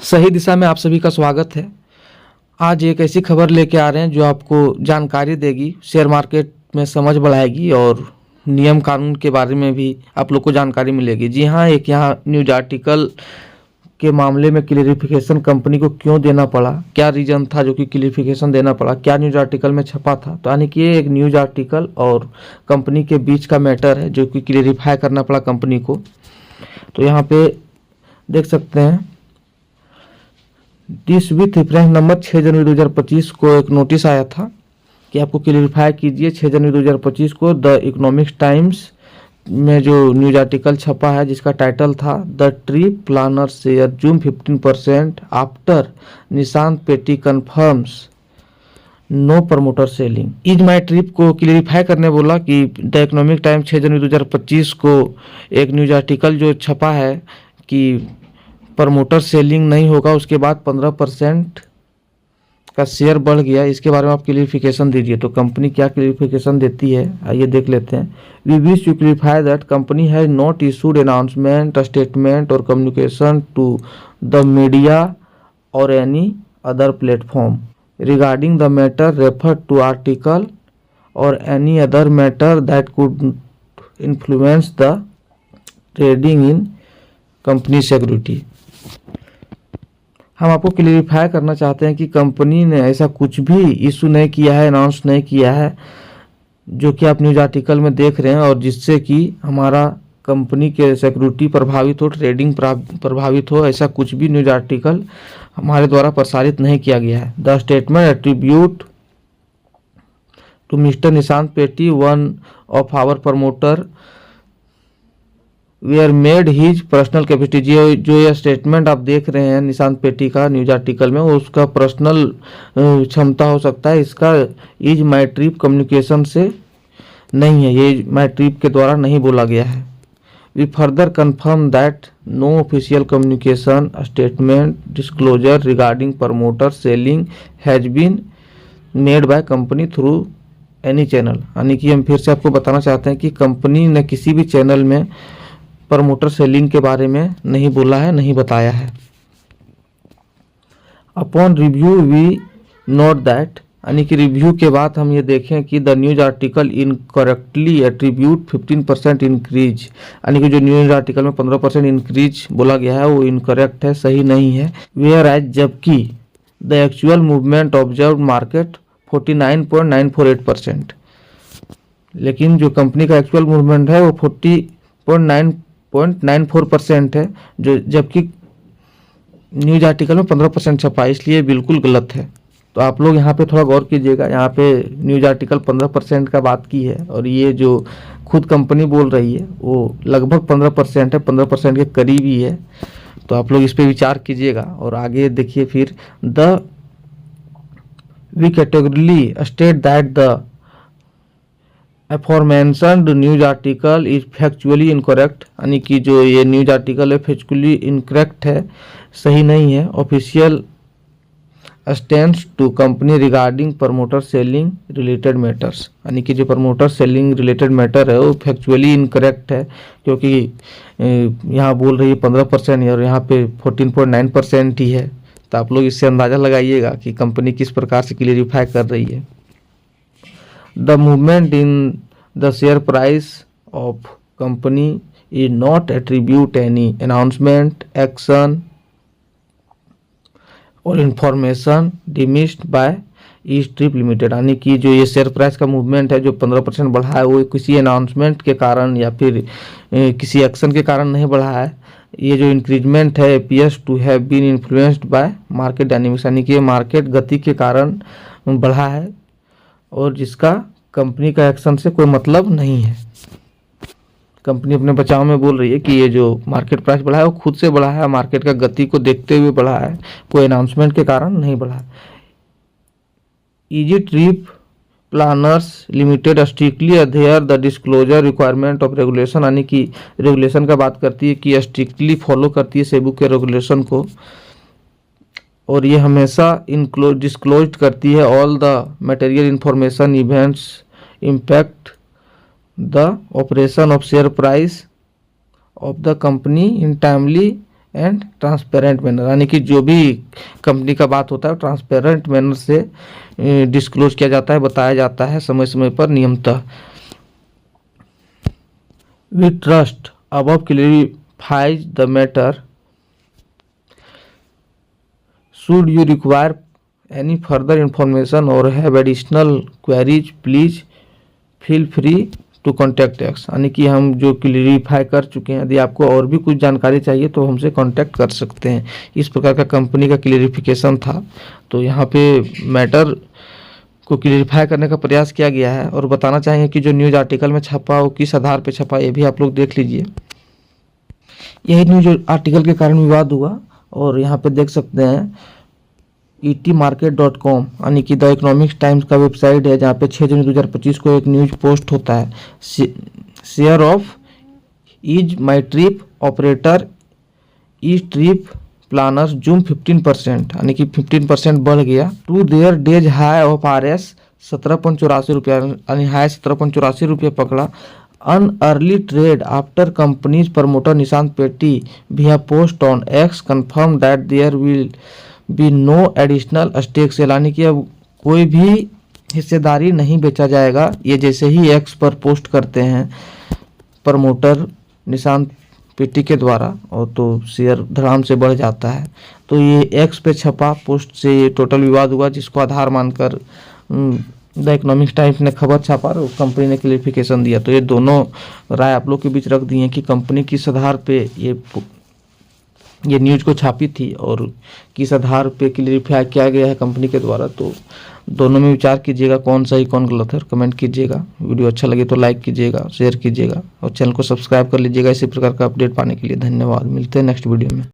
सही दिशा में आप सभी का स्वागत है। आज एक ऐसी खबर लेके आ रहे हैं जो आपको जानकारी देगी, शेयर मार्केट में समझ बढ़ाएगी और नियम कानून के बारे में भी आप लोग को जानकारी मिलेगी। जी हाँ, एक यहाँ न्यूज आर्टिकल के मामले में क्लियरिफिकेशन कंपनी को क्यों देना पड़ा, क्या रीजन था जो कि क्लियरिफिकेशन देना पड़ा, क्या न्यूज आर्टिकल में छपा था। तो यानी कि ये एक न्यूज आर्टिकल और कंपनी के बीच का मैटर है जो कि क्लियरिफाई करना पड़ा कंपनी को। तो यहाँ पे देख सकते हैं, दिस विथ रेफरेंस नंबर 6 जनवरी 2025 को एक नोटिस आया था कि आपको क्लियरिफाई कीजिए। 6 जनवरी 2025 को द इकोनॉमिक्स टाइम्स में जो न्यूज आर्टिकल छपा है जिसका टाइटल था the trip planner share zoom 15% after Nishant Pitti confirms no promoter selling. EaseMyTrip को क्लियरिफाई करने बोला कि द इकोनॉमिक टाइम 6 जनवरी 2025 को एक न्यूज आर्टिकल जो छपा है कि प्रमोटर सेलिंग नहीं होगा, उसके बाद 15% का शेयर बढ़ गया। इसके बारे में आप क्लियरिफिकेशन दीजिए। तो कंपनी क्या क्लियरिफिकेशन देती है, आइए देख लेते हैं। We wish to clarify that company has not issued announcement, statement or communication to the media or any other platform regarding the matter referred to article or any other matter that could influence the trading in company security. हम आपको clarify करना चाहते हैं कि company ने ऐसा कुछ भी इशू नहीं किया है, अनाउंस नहीं किया है जो कि आप न्यूज आर्टिकल में देख रहे हैं और जिससे कि हमारा कंपनी के सिक्योरिटी प्रभावित हो, ट्रेडिंग प्रभावित हो। ऐसा कुछ भी न्यूज आर्टिकल हमारे द्वारा प्रसारित नहीं किया गया है। The statement attribute to mister Nishant Pitti, one of our promoter, we are made his personal capacity. जो ये स्टेटमेंट आप देख रहे हैं निशांत पेटी का न्यूज आर्टिकल में, वो उसका पर्सनल क्षमता हो सकता है। इसका इज माई ट्रिप कम्युनिकेशन से नहीं है, ये माई ट्रिप के द्वारा नहीं बोला गया है। We further confirm that no official communication, statement, disclosure regarding promoter selling has been made by company through any channel. यानी कि हम फिर से आपको बताना चाहते हैं कि कंपनी ने किसी भी चैनल में प्रमोटर सेलिंग के बारे में नहीं बोला है, नहीं बताया है। Upon review we note that, यानी कि रिव्यू के बाद हम ये देखें कि the news article incorrectly attribute 15% increase, यानी कि जो न्यूज आर्टिकल में 15% इंक्रीज बोला गया है वो इनकरेक्ट है, सही नहीं है। वेयर एज जबकि the actual movement observe market 49.948%, लेकिन जो कंपनी का एक्चुअल मूवमेंट है वो 40.94% है, जो जबकि न्यूज आर्टिकल में 15% छपा, इसलिए बिल्कुल गलत है। तो आप लोग यहाँ पे थोड़ा गौर कीजिएगा। यहाँ पे न्यूज आर्टिकल 15% का बात की है और ये जो खुद कंपनी बोल रही है वो लगभग 15% है, 15% के करीब ही है। तो आप लोग इस पे विचार कीजिएगा और आगे देखिए। फिर the we categorically state that the aforementioned news article is factually incorrect, यानी कि जो ये न्यूज आर्टिकल है फैक्चुअली इनकरेक्ट है, सही नहीं है। Official stands to company regarding promoter selling related matters, यानी कि जो प्रमोटर सेलिंग रिलेटेड मैटर है वो फैक्चुअली इनकरेक्ट है, क्योंकि यहाँ बोल रही है 15% और यहाँ पे 14.9% ही है। तो आप लोग इससे अंदाज़ा लगाइएगा कि कंपनी किस प्रकार से क्लियरिफाई कर रही है। The movement in the share price of company is not attribute any announcement, action or information deemed by east trip limited, यानी कि जो ये शेयर प्राइस का मूवमेंट है जो 15% बढ़ा है वो किसी अनाउंसमेंट के कारण या फिर किसी एक्शन के कारण नहीं बढ़ा है। ये जो इंक्रीजमेंट है appears to have been influenced by market dynamics, यानी कि मार्केट गति के कारण बढ़ा है और जिसका कंपनी का एक्शन से कोई मतलब नहीं है। कंपनी अपने बचाव में बोल रही है कि ये जो मार्केट प्राइस बढ़ा है वो खुद से बढ़ा है, मार्केट का गति को देखते हुए बढ़ा है, कोई अनाउंसमेंट के कारण नहीं बढ़ा है। Easy trip planners limited strictly अधेयर the disclosure requirement of regulation, यानी कि रेगुलेशन का बात करती है कि स्ट्रिक्टली फॉलो करती है सेबू के रेगुलेशन को और ये हमेशा डिस्क्लोज करती है all the material information events impact the operation of share price of the company in timely and transparent manner, यानी कि जो भी कंपनी का बात होता है ट्रांसपेरेंट मैनर से डिस्क्लोज किया जाता है, बताया जाता है समय समय पर नियमतः। We trust above clarifies the matter. Should you require any further information or have additional queries please feel free to contact X, यानी कि हम जो क्लियरिफाई कर चुके हैं, यदि आपको और भी कुछ जानकारी चाहिए तो हमसे कांटेक्ट कर सकते हैं। इस प्रकार का कंपनी का क्लियरिफिकेशन था। तो यहाँ पे मैटर को क्लियरिफाई करने का प्रयास किया गया है और बताना चाहेंगे कि जो न्यूज़ आर्टिकल में छपा वो किस आधार पे छपा, ये भी आप लोग देख लीजिए। यही न्यूज़ आर्टिकल के कारण विवाद हुआ और यहाँ पे देख सकते हैं etmarket.com यानी कि द इकोनॉमिक्स टाइम्स का वेबसाइट है, जहाँ पे 6 जून 2025 को एक न्यूज पोस्ट होता है। Share of EaseMyTrip operator Easy Trip Planners zoom 15%, यानी कि 15% बढ़ गया to their day's high of RS 17.84 रुपया, यानी हाई 17.84 रुपये पकड़ा। An early trade after company's promoter Nishant Pitti via post on X confirm that there will be no additional stake sale, यानी कि अब कोई भी हिस्सेदारी नहीं बेचा जाएगा। ये जैसे ही एक्स पर पोस्ट करते हैं प्रमोटर निशांत पेटी के द्वारा और तो शेयर धड़ाम से बढ़ जाता है। तो ये एक्स पे छपा पोस्ट से ये टोटल विवाद हुआ, जिसको आधार मानकर द इकोनॉमिक्स टाइम्स ने खबर छापा और कंपनी ने क्लियरिफिकेशन दिया। तो ये दोनों राय आप लोग के बीच रख दी है कि कंपनी किस आधार पे ये न्यूज़ को छापी थी और किस आधार पे क्लियरिफाई किया गया है कंपनी के द्वारा। तो दोनों में विचार कीजिएगा कौन सही कौन गलत है और कमेंट कीजिएगा। वीडियो अच्छा लगे तो लाइक कीजिएगा, शेयर कीजिएगा और चैनल को सब्सक्राइब कर लीजिएगा इसी प्रकार का अपडेट पाने के लिए। धन्यवाद, मिलते हैं नेक्स्ट वीडियो में।